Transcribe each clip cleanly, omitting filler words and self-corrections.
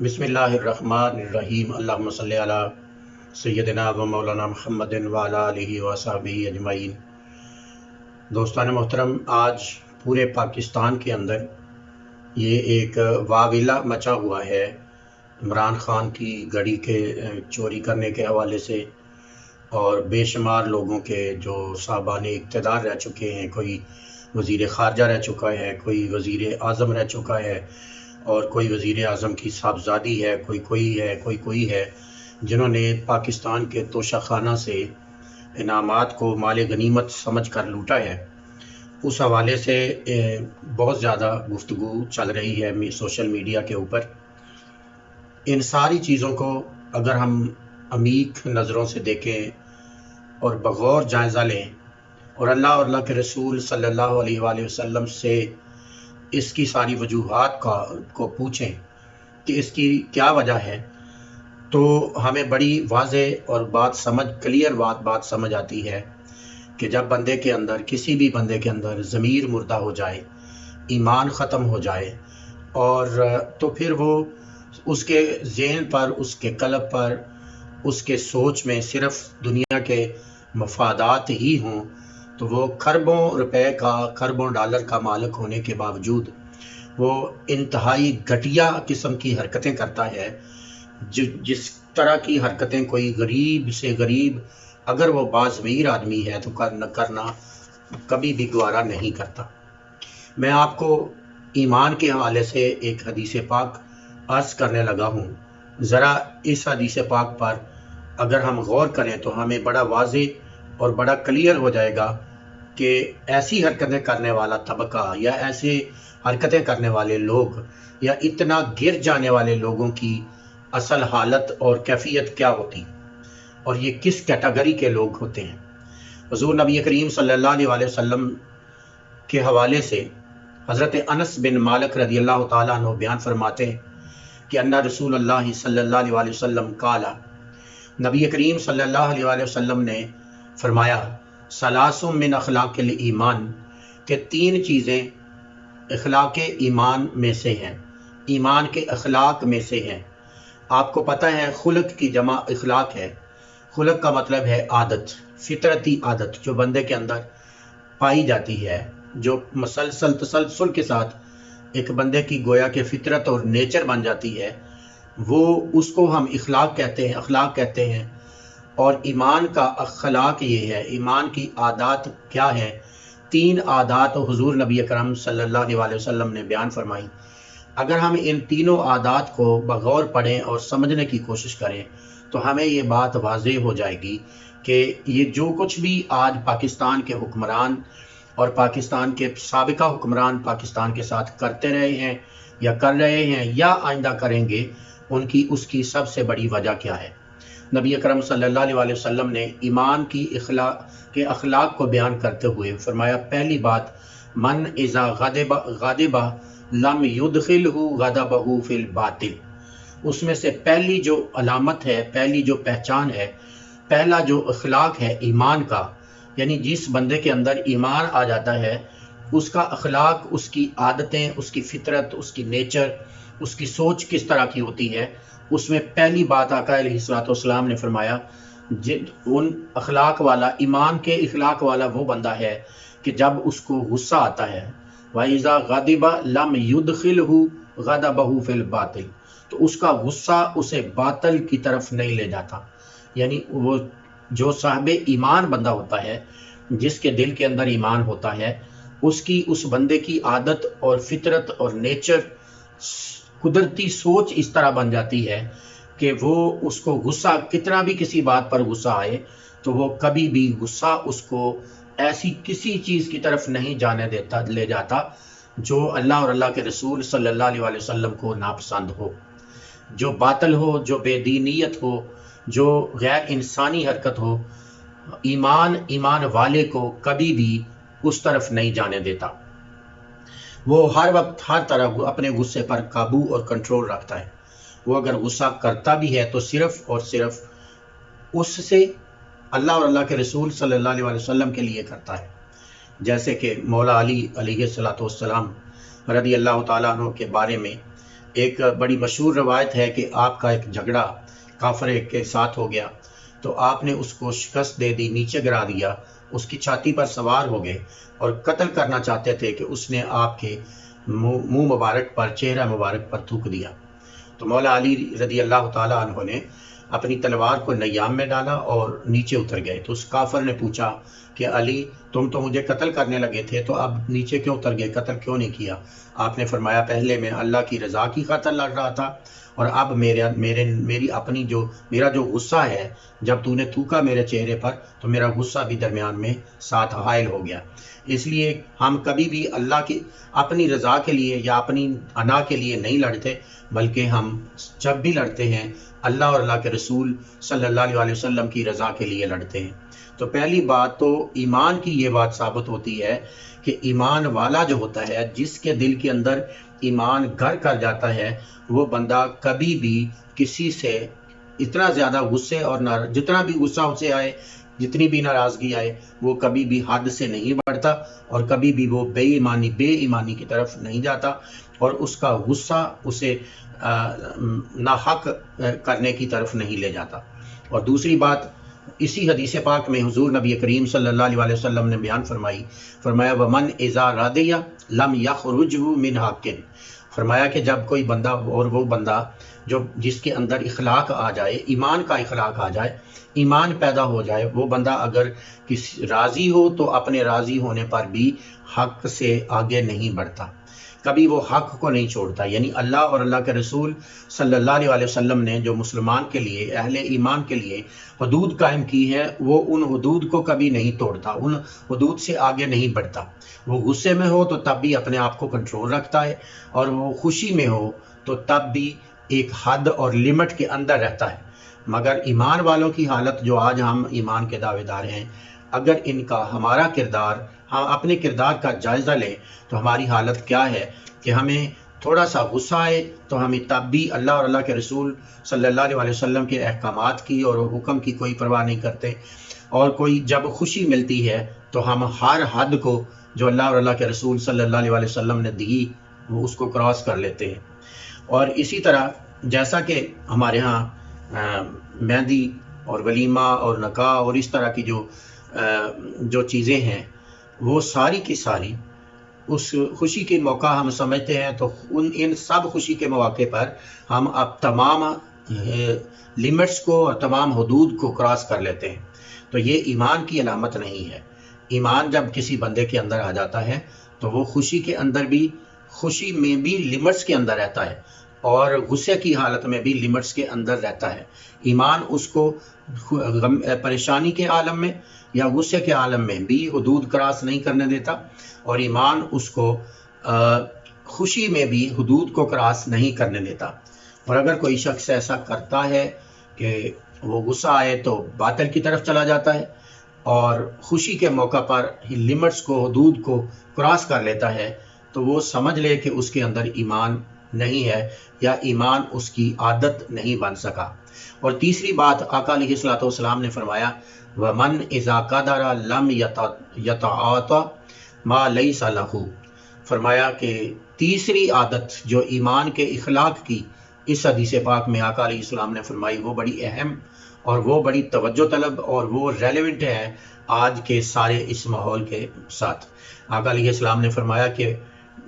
بسم اللہ الرحمن الرحیم، اللہم صلی علی سیدنا و مولانا محمد وعلی آلہ و صحبہ اجمعین۔ دوستان محترم، آج پورے پاکستان کے اندر یہ ایک واویلا مچا ہوا ہے عمران خان کی گھڑی کے چوری کرنے کے حوالے سے، اور بے شمار لوگوں کے جو صاحبان اقتدار رہ چکے ہیں، کوئی وزیر خارجہ رہ چکا ہے، کوئی وزیر اعظم رہ چکا ہے، اور کوئی وزیر اعظم کی صاحبزادی ہے، کوئی ہے جنہوں نے پاکستان کے توشہ خانہ سے انعامات کو مال غنیمت سمجھ کر لوٹا ہے۔ اس حوالے سے بہت زیادہ گفتگو چل رہی ہے سوشل میڈیا کے اوپر۔ ان ساری چیزوں کو اگر ہم عمیق نظروں سے دیکھیں اور بغور جائزہ لیں اور اللہ کے رسول صلی اللہ علیہ وآلہ وسلم سے اس کی ساری وجوہات کو پوچھیں کہ اس کی کیا وجہ ہے، تو ہمیں بڑی واضح اور کلیئر بات سمجھ آتی ہے کہ جب بندے کے اندر، کسی بھی بندے کے اندر ضمیر مردہ ہو جائے، ایمان ختم ہو جائے، اور تو پھر وہ اس کے ذہن پر، اس کے قلب پر، اس کے سوچ میں صرف دنیا کے مفادات ہی ہوں، تو وہ خربوں روپے کا، خربوں ڈالر کا مالک ہونے کے باوجود وہ انتہائی گھٹیا قسم کی حرکتیں کرتا ہے، جس طرح کی حرکتیں کوئی غریب سے غریب اگر وہ باضمیر آدمی ہے تو کرنا کبھی بھی گوارا نہیں کرتا۔ میں آپ کو ایمان کے حوالے سے ایک حدیث پاک عرض کرنے لگا ہوں، ذرا اس حدیث پاک پر اگر ہم غور کریں تو ہمیں بڑا واضح اور بڑا کلیئر ہو جائے گا کہ ایسی حرکتیں کرنے والا طبقہ یا ایسے حرکتیں کرنے والے لوگ یا اتنا گر جانے والے لوگوں کی اصل حالت اور کیفیت کیا ہوتی، اور یہ کس کیٹیگری کے لوگ ہوتے ہیں۔ حضور نبی کریم صلی اللہ علیہ وسلم کے حوالے سے حضرت انس بن مالک رضی اللہ تعالیٰ عنہ بیان فرماتے ہیں کہ ان رسول اللہ صلی اللہ علیہ وسلم قال، نبی کریم صلی اللہ علیہ وسلم نے فرمایا، ثلاث من اخلاق الایمان، کہ تین چیزیں اخلاق ایمان میں سے ہیں، ایمان کے اخلاق میں سے ہیں۔ آپ کو پتہ ہے خلق کی جمع اخلاق ہے۔ خلق کا مطلب ہے عادت، فطرتی عادت جو بندے کے اندر پائی جاتی ہے، جو تسلسل کے ساتھ ایک بندے کی گویا کہ فطرت اور نیچر بن جاتی ہے، وہ اس کو ہم اخلاق کہتے ہیں۔ اور ایمان کا اخلاق یہ ہے، ایمان کی عادات کیا ہے؟ تین عادات حضور نبی اکرم صلی اللہ علیہ وسلم نے بیان فرمائی۔ اگر ہم ان تینوں عادات کو بغور پڑھیں اور سمجھنے کی کوشش کریں تو ہمیں یہ بات واضح ہو جائے گی کہ یہ جو کچھ بھی آج پاکستان کے حکمران اور پاکستان کے سابقہ حکمران پاکستان کے ساتھ کرتے رہے ہیں یا کر رہے ہیں یا آئندہ کریں گے، اس کی سب سے بڑی وجہ کیا ہے؟ نبی اکرم صلی اللہ علیہ وسلم نے ایمان کی اخلاق کو بیان کرتے ہوئے فرمایا، پہلی بات، من اذا غضب لم يدخلہ غضبہ فی الباطل۔ اس میں سے پہلی جو علامت ہے، پہلی جو پہچان ہے، پہلا جو اخلاق ہے ایمان کا، یعنی جس بندے کے اندر ایمان آ جاتا ہے، اس کا اخلاق، اس کی عادتیں، اس کی فطرت، اس کی نیچر، اس کی سوچ کس طرح کی ہوتی ہے، اس میں پہلی بات آقا علیہ الصلوۃ والسلام نے فرمایا، ان اخلاق والا، ایمان کے اخلاق والا وہ بندہ ہے کہ جب اس کو غصہ آتا ہے، وَإِذَا غَضِبَ لَمْ يُدْخِلْهُ غَضَبَهُ فِي الْبَاطِلِ، تو اس کا غصہ اسے باطل کی طرف نہیں لے جاتا۔ یعنی وہ جو صاحب ایمان بندہ ہوتا ہے، جس کے دل کے اندر ایمان ہوتا ہے، اس بندے کی عادت اور فطرت اور نیچر، قدرتی سوچ اس طرح بن جاتی ہے کہ وہ اس کو غصہ، کتنا بھی کسی بات پر غصہ آئے تو وہ کبھی بھی غصہ اس کو ایسی کسی چیز کی طرف نہیں لے جاتا جو اللہ اور اللہ کے رسول صلی اللہ علیہ وسلم کو ناپسند ہو، جو باطل ہو، جو بے دینیت ہو، جو غیر انسانی حرکت ہو۔ ایمان والے کو کبھی بھی اس طرف نہیں جانے دیتا۔ وہ ہر وقت ہر طرح اپنے غصے پر قابو اور کنٹرول رکھتا ہے۔ وہ اگر غصہ کرتا بھی ہے تو صرف اور صرف اس سے اللہ اور اللہ کے رسول صلی اللہ علیہ وسلم کے لیے کرتا ہے۔ جیسے کہ مولا علی علیہ الصلوۃ والسلام رضی اللہ تعالیٰ عنہ کے بارے میں ایک بڑی مشہور روایت ہے کہ آپ کا ایک جھگڑا کافر کے ساتھ ہو گیا تو آپ نے اس کو شکست دے دی، نیچے گرا دیا، اس کی چھاتی پر سوار ہو گئے اور قتل کرنا چاہتے تھے کہ اس نے آپ کے منہ مبارک پر، چہرہ مبارک پر تھوک دیا۔ تو مولا علی رضی اللہ تعالیٰ عنہ نے اپنی تلوار کو نیام میں ڈالا اور نیچے اتر گئے۔ تو اس کافر نے پوچھا کہ علی تم تو مجھے قتل کرنے لگے تھے، تو اب نیچے کیوں اتر گئے، قتل کیوں نہیں کیا؟ آپ نے فرمایا پہلے میں اللہ کی رضا کی خاطر لڑ رہا تھا، اور اب میرا جو غصہ ہے، جب تو نے تھوکا میرے چہرے پر تو میرا غصہ بھی درمیان میں ساتھ حائل ہو گیا۔ اس لیے ہم کبھی بھی اللہ کی اپنی رضا کے لیے یا اپنی انا کے لیے نہیں لڑتے، بلکہ ہم جب بھی لڑتے ہیں اللہ اور اللہ کے رسول صلی اللہ علیہ وسلم کی رضا کے لیے لڑتے ہیں۔ تو پہلی بات تو ایمان کی یہ بات ثابت ہوتی ہے کہ ایمان والا جو ہوتا ہے، جس کے دل کے اندر ایمان گھر کر جاتا ہے، وہ بندہ کبھی بھی کسی سے اتنا زیادہ غصے اور جتنا بھی غصہ اسے آئے، جتنی بھی ناراضگی آئے، وہ کبھی بھی حد سے نہیں بڑھتا اور کبھی بھی وہ بے ایمانی کی طرف نہیں جاتا، اور اس کا غصہ اسے ناحق کرنے کی طرف نہیں لے جاتا۔ اور دوسری بات، اسی حدیث پاک میں حضور نبی کریم صلی اللہ علیہ وسلم نے بیان فرمایا وَمَنْ اِذَا رَضِيَ لَمْ يَخْرُجْهُ مِنْ حَقٍ، فرمایا کہ جب کوئی بندہ، اور وہ بندہ جس کے اندر اخلاق آ جائے، ایمان کا اخلاق آ جائے، ایمان پیدا ہو جائے، وہ بندہ اگر کسی راضی ہو تو اپنے راضی ہونے پر بھی حق سے آگے نہیں بڑھتا، کبھی وہ حق کو نہیں چھوڑتا۔ یعنی اللہ اور اللہ کے رسول صلی اللہ علیہ وسلم نے جو مسلمان کے لیے، اہل ایمان کے لیے حدود قائم کی ہے، وہ ان حدود کو کبھی نہیں توڑتا، ان حدود سے آگے نہیں بڑھتا۔ وہ غصے میں ہو تو تب بھی اپنے آپ کو کنٹرول رکھتا ہے، اور وہ خوشی میں ہو تو تب بھی ایک حد اور لمٹ کے اندر رہتا ہے۔ مگر ایمان والوں کی حالت، جو آج ہم ایمان کے دعوے دار ہیں، اگر ہمارا کردار، ہم اپنے کردار کا جائزہ لیں تو ہماری حالت کیا ہے کہ ہمیں تھوڑا سا غصہ آئے تو ہمیں تب بھی اللہ اور اللہ کے رسول صلی اللہ علیہ وسلم کے احکامات کی اور حکم کی کوئی پرواہ نہیں کرتے، اور کوئی جب خوشی ملتی ہے تو ہم ہر حد کو جو اللہ اور اللہ کے رسول صلی اللہ علیہ وسلم نے دی، وہ اس کو کراس کر لیتے ہیں۔ اور اسی طرح جیسا کہ ہمارے ہاں مہندی اور ولیمہ اور نکاح اور اس طرح کی جو چیزیں ہیں، وہ ساری کی ساری اس خوشی کے موقع ہم سمجھتے ہیں، تو ان سب خوشی کے مواقع پر ہم اب تمام لیمٹس کو اور تمام حدود کو کراس کر لیتے ہیں۔ تو یہ ایمان کی علامت نہیں ہے۔ ایمان جب کسی بندے کے اندر آ جاتا ہے تو وہ خوشی میں بھی لمٹس کے اندر رہتا ہے، اور غصے کی حالت میں بھی لمٹس کے اندر رہتا ہے۔ ایمان اس کو پریشانی کے عالم میں یا غصے کے عالم میں بھی حدود کراس نہیں کرنے دیتا، اور ایمان اس کو خوشی میں بھی حدود کو کراس نہیں کرنے دیتا۔ اور اگر کوئی شخص ایسا کرتا ہے کہ وہ غصہ آئے تو باطل کی طرف چلا جاتا ہے، اور خوشی کے موقع پر لمٹس کو، حدود کو کراس کر لیتا ہے، تو وہ سمجھ لے کہ اس کے اندر ایمان نہیں ہے، یا ایمان اس کی عادت نہیں بن سکا۔ اور تیسری بات، آقا علیہ الصلوۃ والسلام نے فرمایا وَمَنْ إِذَا قَدَرَ لَمْ يَتَعَاطَ مَا لَيْسَ لَهُ، فرمایا کہ تیسری عادت جو ایمان کے اخلاق کی اس حدیث پاک میں آقا علیہ السلام نے فرمائی، وہ بڑی اہم اور وہ بڑی توجہ طلب اور وہ ریلیونٹ ہے آج کے سارے اس ماحول کے ساتھ۔ آقا علیہ السلام نے فرمایا کہ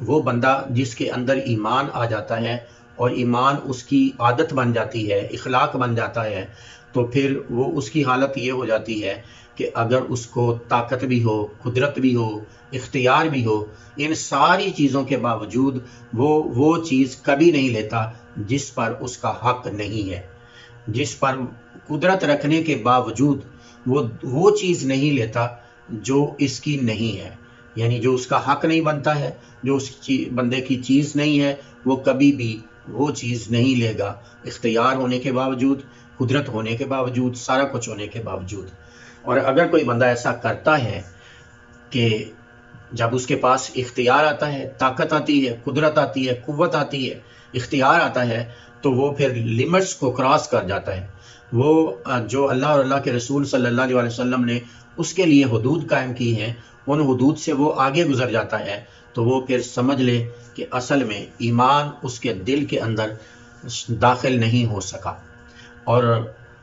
وہ بندہ جس کے اندر ایمان آ جاتا ہے اور ایمان اس کی عادت بن جاتی ہے، اخلاق بن جاتا ہے، تو پھر وہ اس کی حالت یہ ہو جاتی ہے کہ اگر اس کو طاقت بھی ہو، قدرت بھی ہو، اختیار بھی ہو، ان ساری چیزوں کے باوجود وہ چیز کبھی نہیں لیتا جس پر اس کا حق نہیں ہے، جس پر قدرت رکھنے کے باوجود وہ چیز نہیں لیتا جو اس کی نہیں ہے، یعنی جو اس کا حق نہیں بنتا ہے، جو اس بندے کی چیز نہیں ہے، وہ کبھی بھی وہ چیز نہیں لے گا، اختیار ہونے کے باوجود، قدرت ہونے کے باوجود، سارا کچھ ہونے کے باوجود۔ اور اگر کوئی بندہ ایسا کرتا ہے کہ جب اس کے پاس اختیار آتا ہے، طاقت آتی ہے، قدرت آتی ہے، قوت آتی ہے، اختیار آتا ہے، تو وہ پھر لمٹس کو کراس کر جاتا ہے۔ وہ جو اللہ اور اللہ کے رسول صلی اللہ علیہ وسلم نے اس کے لیے حدود قائم کی ہیں، ان حدود سے وہ آگے گزر جاتا ہے، تو وہ پھر سمجھ لے کہ اصل میں ایمان اس کے دل کے اندر داخل نہیں ہو سکا۔ اور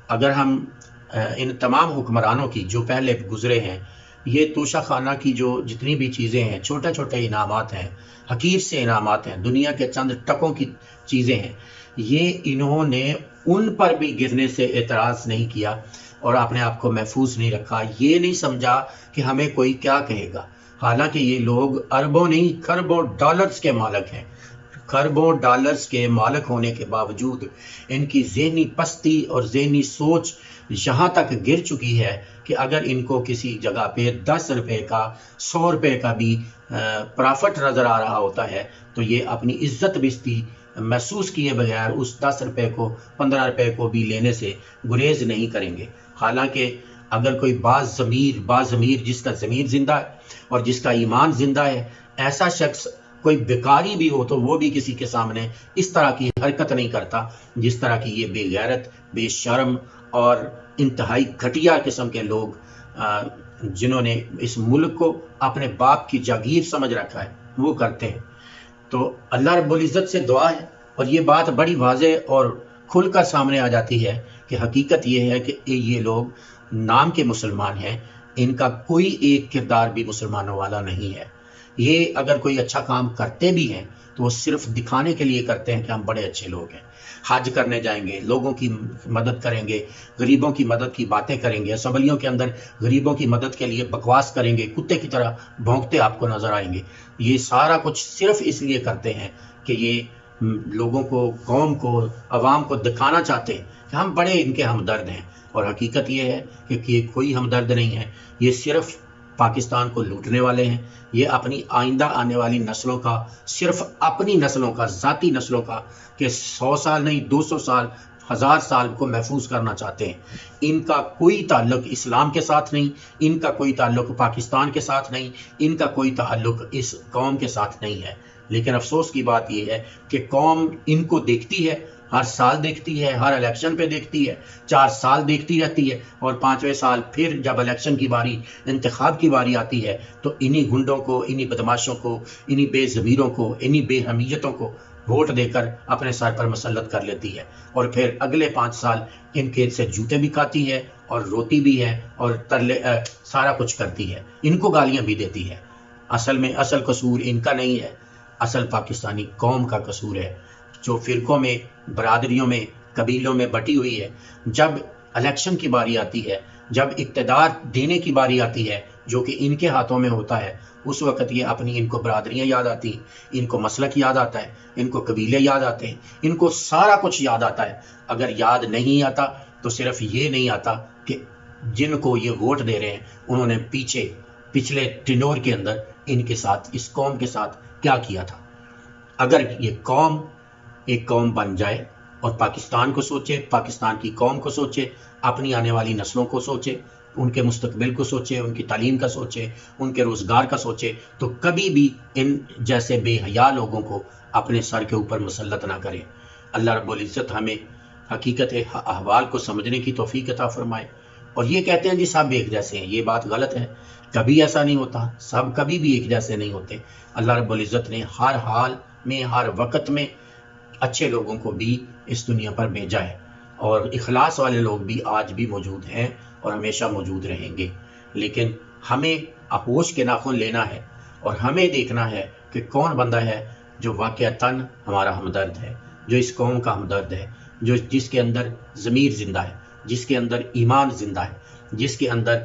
اگر ہم ان تمام حکمرانوں کی جو پہلے گزرے ہیں، یہ توشہ خانہ کی جو جتنی بھی چیزیں ہیں، چھوٹے چھوٹے انعامات ہیں، حقیر سے انعامات ہیں، دنیا کے چند ٹکوں کی چیزیں ہیں، یہ انہوں نے ان پر بھی گرنے سے اعتراض نہیں کیا اور اپنے آپ کو محفوظ نہیں رکھا۔ یہ نہیں سمجھا کہ ہمیں کوئی کیا کہے گا، حالانکہ یہ لوگ اربوں نہیں کھربوں ڈالرز کے مالک ہیں۔ کھربوں ڈالرز کے مالک ہونے کے باوجود ان کی ذہنی پستی اور ذہنی سوچ یہاں تک گر چکی ہے کہ اگر ان کو کسی جگہ پہ 10 روپے کا 100 روپے کا بھی پرافٹ نظر آ رہا ہوتا ہے تو یہ اپنی عزت بستی محسوس کیے بغیر اس 10 روپے کو 15 روپے کو بھی لینے سے گریز نہیں کریں گے۔ حالانکہ اگر کوئی باضمیر جس کا ضمیر زندہ ہے اور جس کا ایمان زندہ ہے، ایسا شخص کوئی بیکاری بھی ہو تو وہ بھی کسی کے سامنے اس طرح کی حرکت نہیں کرتا جس طرح کی یہ بے غیرت، بے شرم اور انتہائی گھٹیا قسم کے لوگ جنہوں نے اس ملک کو اپنے باپ کی جاگیر سمجھ رکھا ہے وہ کرتے ہیں۔ تو اللہ رب العزت سے دعا ہے، اور یہ بات بڑی واضح اور کھل کر سامنے آ جاتی ہے کہ حقیقت یہ ہے کہ یہ لوگ نام کے مسلمان ہیں، ان کا کوئی ایک کردار بھی مسلمانوں والا نہیں ہے۔ یہ اگر کوئی اچھا کام کرتے بھی ہیں تو وہ صرف دکھانے کے لیے کرتے ہیں کہ ہم بڑے اچھے لوگ ہیں۔ حج کرنے جائیں گے، لوگوں کی مدد کریں گے، غریبوں کی مدد کی باتیں کریں گے، اسمبلیوں کے اندر غریبوں کی مدد کے لیے بکواس کریں گے، کتے کی طرح بھونکتے آپ کو نظر آئیں گے۔ یہ سارا کچھ صرف اس لیے کرتے ہیں کہ یہ لوگوں کو، قوم کو، عوام کو دکھانا چاہتے ہیں کہ ہم بڑے ان کے ہمدرد ہیں، اور حقیقت یہ ہے کہ یہ کوئی ہمدرد نہیں ہے، یہ صرف پاکستان کو لوٹنے والے ہیں۔ یہ اپنی آئندہ آنے والی نسلوں کا، صرف اپنی نسلوں کا، ذاتی نسلوں کا، کہ 100 سال نہیں 200 سال 1000 سال کو محفوظ کرنا چاہتے ہیں۔ ان کا کوئی تعلق اسلام کے ساتھ نہیں، ان کا کوئی تعلق پاکستان کے ساتھ نہیں، ان کا کوئی تعلق اس قوم کے ساتھ نہیں ہے۔ لیکن افسوس کی بات یہ ہے کہ قوم ان کو دیکھتی ہے، ہر سال دیکھتی ہے، ہر الیکشن پہ دیکھتی ہے، 4 سال دیکھتی رہتی ہے، اور 5ویں سال پھر جب الیکشن کی باری، انتخاب کی باری آتی ہے تو انہی گنڈوں کو، انہی بدماشوں کو، انہی بے ضمیروں کو، انہی بے حمیتوں کو ووٹ دے کر اپنے سر پر مسلط کر لیتی ہے، اور پھر اگلے 5 سال ان کے سے جوتے بھی کھاتی ہے اور روتی بھی ہے اور سارا کچھ کرتی ہے، ان کو گالیاں بھی دیتی ہے۔ اصل میں اصل قصور ان کا نہیں ہے، اصل پاکستانی قوم کا قصور ہے، جو فرقوں میں، برادریوں میں، قبیلوں میں بٹی ہوئی ہے۔ جب الیکشن کی باری آتی ہے، جب اقتدار دینے کی باری آتی ہے جو کہ ان کے ہاتھوں میں ہوتا ہے، اس وقت یہ اپنی ان کو برادریاں یاد آتی ہیں، ان کو مسلک یاد آتا ہے، ان کو قبیلے یاد آتے ہیں، ان کو سارا کچھ یاد آتا ہے۔ اگر یاد نہیں آتا تو صرف یہ نہیں آتا کہ جن کو یہ ووٹ دے رہے ہیں انہوں نے پچھلے ٹنور کے اندر ان کے ساتھ، اس قوم کے ساتھ کیا کیا تھا۔ اگر یہ قوم ایک قوم بن جائے اور پاکستان کو سوچے، پاکستان کی قوم کو سوچے، اپنی آنے والی نسلوں کو سوچے، ان کے مستقبل کو سوچے، ان کی تعلیم کا سوچے، ان کے روزگار کا سوچے، تو کبھی بھی ان جیسے بے حیا لوگوں کو اپنے سر کے اوپر مسلط نہ کرے۔ اللہ رب العزت ہمیں حقیقت احوال کو سمجھنے کی توفیق عطا فرمائے۔ اور یہ کہتے ہیں جی سب ایک جیسے ہیں، یہ بات غلط ہے، کبھی ایسا نہیں ہوتا، سب کبھی بھی ایک جیسے نہیں ہوتے۔ اللہ رب العزت نے ہر حال میں، ہر وقت میں اچھے لوگوں کو بھی اس دنیا پر بھیجا ہے، اور اخلاص والے لوگ بھی آج بھی موجود ہیں اور ہمیشہ موجود رہیں گے۔ لیکن ہمیں ہوش کے ناخن لینا ہے اور ہمیں دیکھنا ہے کہ کون بندہ ہے جو واقعتاً ہمارا ہمدرد ہے، جو اس قوم کا ہمدرد ہے، جس کے اندر ضمیر زندہ ہے، جس کے اندر ایمان زندہ ہے، جس کے اندر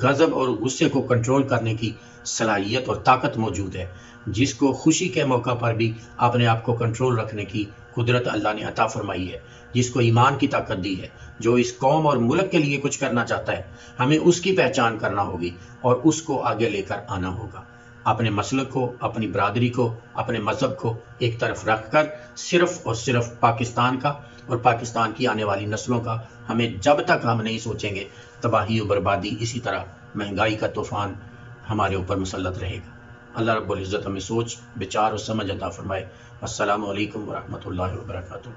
غضب اور غصے کو کنٹرول کرنے کی صلاحیت اور طاقت موجود ہے، جس کو خوشی کے موقع پر بھی اپنے آپ کو کنٹرول رکھنے کی قدرت اللہ نے عطا فرمائی ہے، جس کو ایمان کی طاقت دی ہے، جو اس قوم اور ملک کے لیے کچھ کرنا چاہتا ہے۔ ہمیں اس کی پہچان کرنا ہوگی اور اس کو آگے لے کر آنا ہوگا۔ اپنے مسلک کو، اپنی برادری کو، اپنے مذہب کو ایک طرف رکھ کر صرف اور صرف پاکستان کا اور پاکستان کی آنے والی نسلوں کا ہمیں جب تک ہم نہیں سوچیں گے، تباہی و بربادی، اسی طرح مہنگائی کا طوفان ہمارے اوپر مسلط رہے گا۔ اللہ رب العزت ہمیں سوچ، بچار اور سمجھ عطا فرمائے۔ السلام علیکم ورحمۃ اللہ وبرکاتہ۔